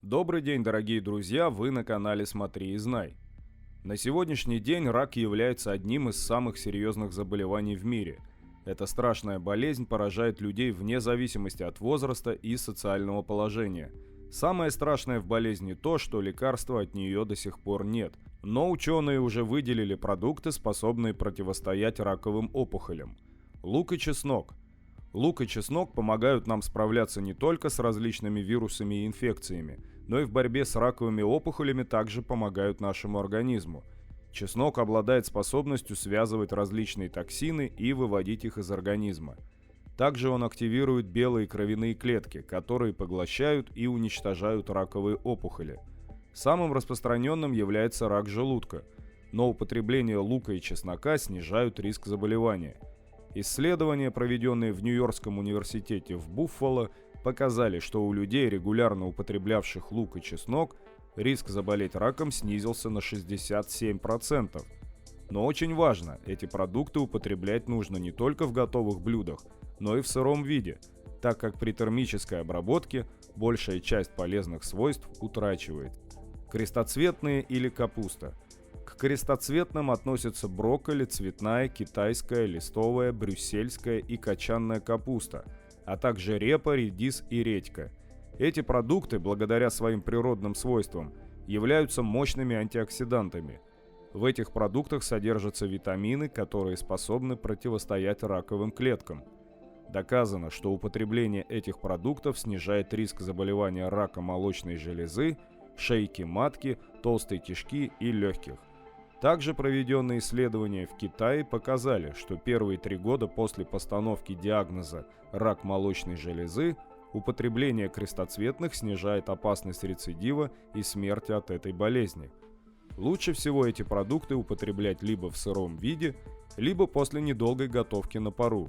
Добрый день, дорогие друзья, вы на канале «Смотри и знай». На сегодняшний день рак является одним из самых серьезных заболеваний в мире. Эта страшная болезнь поражает людей вне зависимости от возраста и социального положения. Самое страшное в болезни то, что лекарства от нее до сих пор нет. Но ученые уже выделили продукты, способные противостоять раковым опухолям. Лук и чеснок. Лук и чеснок помогают нам справляться не только с различными вирусами и инфекциями, но и в борьбе с раковыми опухолями также помогают нашему организму. Чеснок обладает способностью связывать различные токсины и выводить их из организма. Также он активирует белые кровяные клетки, которые поглощают и уничтожают раковые опухоли. Самым распространенным является рак желудка, но употребление лука и чеснока снижают риск заболевания. Исследования, проведенные в Нью-Йоркском университете в Буффало, показали, что у людей, регулярно употреблявших лук и чеснок, риск заболеть раком снизился на 67%. Но очень важно, эти продукты употреблять нужно не только в готовых блюдах, но и в сыром виде, так как при термической обработке большая часть полезных свойств утрачивает. Крестоцветные или капуста. К крестоцветным относятся брокколи, цветная, китайская, листовая, брюссельская и кочанная капуста, а также репа, редис и редька. Эти продукты, благодаря своим природным свойствам, являются мощными антиоксидантами. В этих продуктах содержатся витамины, которые способны противостоять раковым клеткам. Доказано, что употребление этих продуктов снижает риск заболевания рака молочной железы, шейки матки, толстой кишки и легких. Также проведенные исследования в Китае показали, что первые 3 года после постановки диагноза «рак молочной железы» употребление крестоцветных снижает опасность рецидива и смерти от этой болезни. Лучше всего эти продукты употреблять либо в сыром виде, либо после недолгой готовки на пару.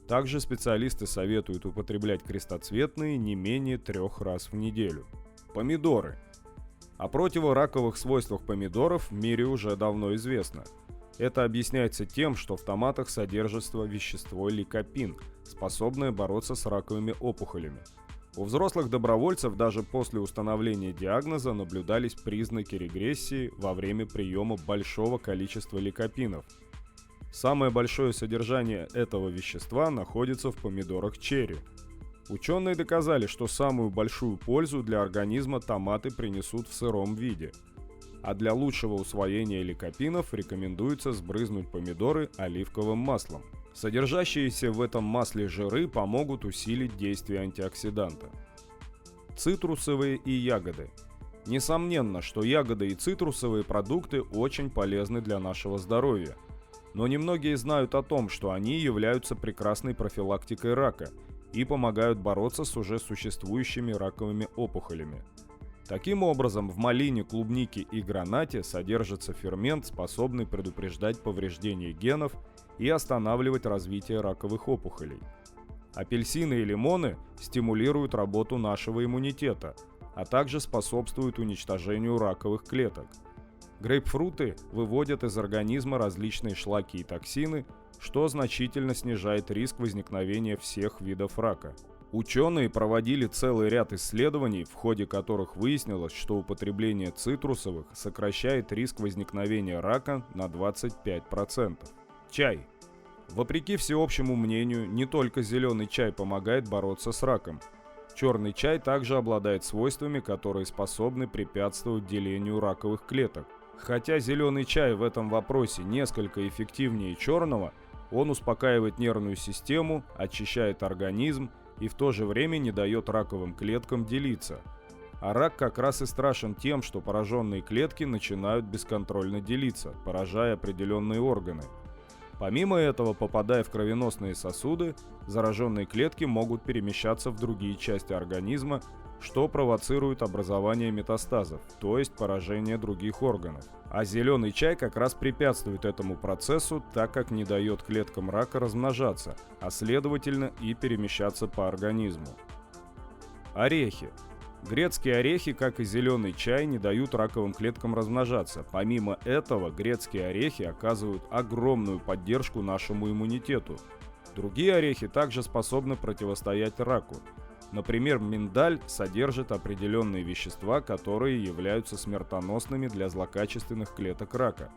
Также специалисты советуют употреблять крестоцветные не менее 3 раз в неделю. Помидоры. О противораковых свойствах помидоров в мире уже давно известно. Это объясняется тем, что в томатах содержится вещество ликопин, способное бороться с раковыми опухолями. У взрослых добровольцев даже после установления диагноза наблюдались признаки регрессии во время приема большого количества ликопинов. Самое большое содержание этого вещества находится в помидорах черри. Ученые доказали, что самую большую пользу для организма томаты принесут в сыром виде. А для лучшего усвоения ликопинов рекомендуется сбрызнуть помидоры оливковым маслом. Содержащиеся в этом масле жиры помогут усилить действие антиоксиданта. Цитрусовые и ягоды. Несомненно, что ягоды и цитрусовые продукты очень полезны для нашего здоровья. Но немногие знают о том, что они являются прекрасной профилактикой рака и помогают бороться с уже существующими раковыми опухолями. Таким образом, в малине, клубнике и гранате содержится фермент, способный предупреждать повреждение генов и останавливать развитие раковых опухолей. Апельсины и лимоны стимулируют работу нашего иммунитета, а также способствуют уничтожению раковых клеток. Грейпфруты выводят из организма различные шлаки и токсины, что значительно снижает риск возникновения всех видов рака. Ученые проводили целый ряд исследований, в ходе которых выяснилось, что употребление цитрусовых сокращает риск возникновения рака на 25%. Чай. Вопреки всеобщему мнению, не только зеленый чай помогает бороться с раком. Черный чай также обладает свойствами, которые способны препятствовать делению раковых клеток. Хотя зеленый чай в этом вопросе несколько эффективнее черного, он успокаивает нервную систему, очищает организм и в то же время не дает раковым клеткам делиться. А рак как раз и страшен тем, что пораженные клетки начинают бесконтрольно делиться, поражая определенные органы. Помимо этого, попадая в кровеносные сосуды, зараженные клетки могут перемещаться в другие части организма, что провоцирует образование метастазов, то есть поражение других органов. А зеленый чай как раз препятствует этому процессу, так как не дает клеткам рака размножаться, а следовательно и перемещаться по организму. Орехи. Грецкие орехи, как и зеленый чай, не дают раковым клеткам размножаться. Помимо этого, грецкие орехи оказывают огромную поддержку нашему иммунитету. Другие орехи также способны противостоять раку. Например, миндаль содержит определенные вещества, которые являются смертоносными для злокачественных клеток рака.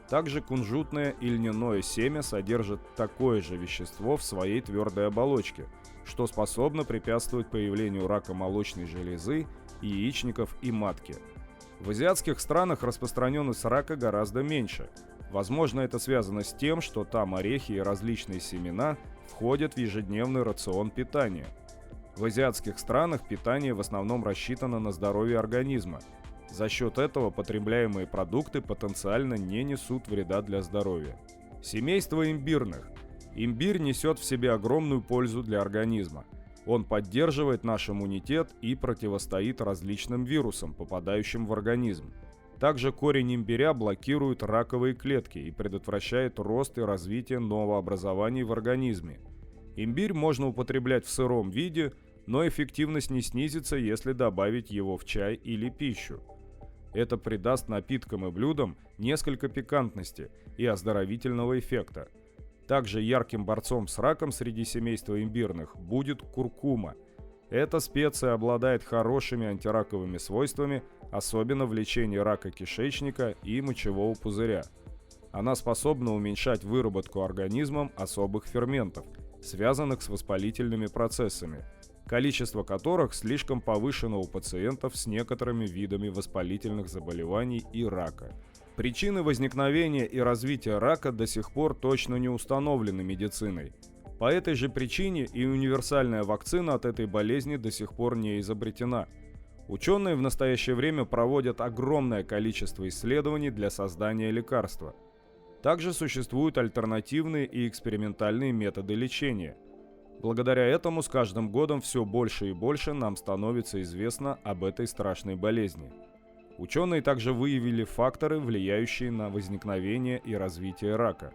Также кунжутное и льняное семя содержат такое же вещество в своей твердой оболочке, что способно препятствовать появлению рака молочной железы, яичников и матки. В азиатских странах распространенность рака гораздо меньше. Возможно, это связано с тем, что там орехи и различные семена входят в ежедневный рацион питания. В азиатских странах питание в основном рассчитано на здоровье организма. За счет этого потребляемые продукты потенциально не несут вреда для здоровья. Семейство имбирных. Имбирь несет в себе огромную пользу для организма. Он поддерживает наш иммунитет и противостоит различным вирусам, попадающим в организм. Также корень имбиря блокирует раковые клетки и предотвращает рост и развитие новообразований в организме. Имбирь можно употреблять в сыром виде, но эффективность не снизится, если добавить его в чай или пищу. Это придаст напиткам и блюдам несколько пикантности и оздоровительного эффекта. Также ярким борцом с раком среди семейства имбирных будет куркума. Эта специя обладает хорошими антираковыми свойствами, особенно в лечении рака кишечника и мочевого пузыря. Она способна уменьшать выработку организмом особых ферментов, связанных с воспалительными процессами, количество которых слишком повышено у пациентов с некоторыми видами воспалительных заболеваний и рака. Причины возникновения и развития рака до сих пор точно не установлены медициной. По этой же причине и универсальная вакцина от этой болезни до сих пор не изобретена. Ученые в настоящее время проводят огромное количество исследований для создания лекарства. Также существуют альтернативные и экспериментальные методы лечения. Благодаря этому с каждым годом все больше и больше нам становится известно об этой страшной болезни. Ученые также выявили факторы, влияющие на возникновение и развитие рака.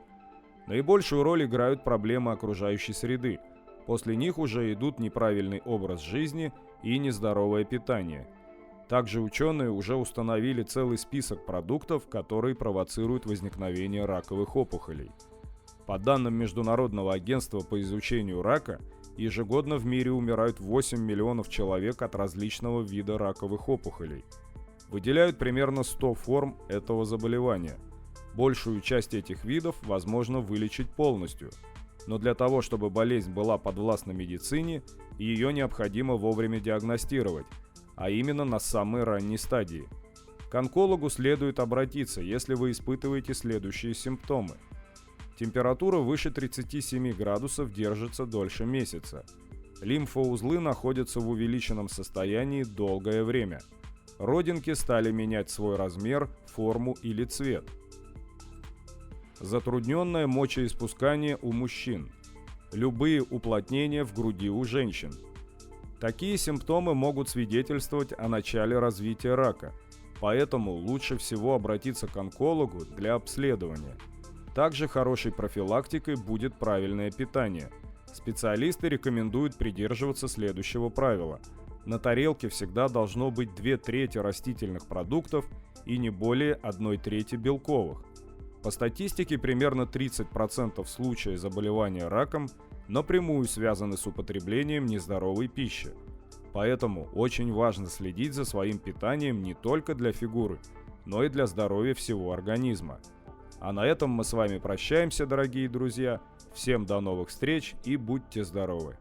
Наибольшую роль играют проблемы окружающей среды. После них уже идут неправильный образ жизни и нездоровое питание. Также ученые уже установили целый список продуктов, которые провоцируют возникновение раковых опухолей. По данным Международного агентства по изучению рака, ежегодно в мире умирают 8 миллионов человек от различного вида раковых опухолей. Выделяют примерно 100 форм этого заболевания. Большую часть этих видов возможно вылечить полностью. Но для того, чтобы болезнь была подвластна медицине, ее необходимо вовремя диагностировать, а именно на самой ранней стадии. К онкологу следует обратиться, если вы испытываете следующие симптомы. Температура выше 37 градусов держится дольше месяца. Лимфоузлы находятся в увеличенном состоянии долгое время. Родинки стали менять свой размер, форму или цвет. Затрудненное мочеиспускание у мужчин. Любые уплотнения в груди у женщин. Такие симптомы могут свидетельствовать о начале развития рака, поэтому лучше всего обратиться к онкологу для обследования. Также хорошей профилактикой будет правильное питание. Специалисты рекомендуют придерживаться следующего правила. На тарелке всегда должно быть 2/3 растительных продуктов и не более 1/3 белковых. По статистике, примерно 30% случаев заболевания раком напрямую связаны с употреблением нездоровой пищи. Поэтому очень важно следить за своим питанием не только для фигуры, но и для здоровья всего организма. А на этом мы с вами прощаемся, дорогие друзья. Всем до новых встреч и будьте здоровы!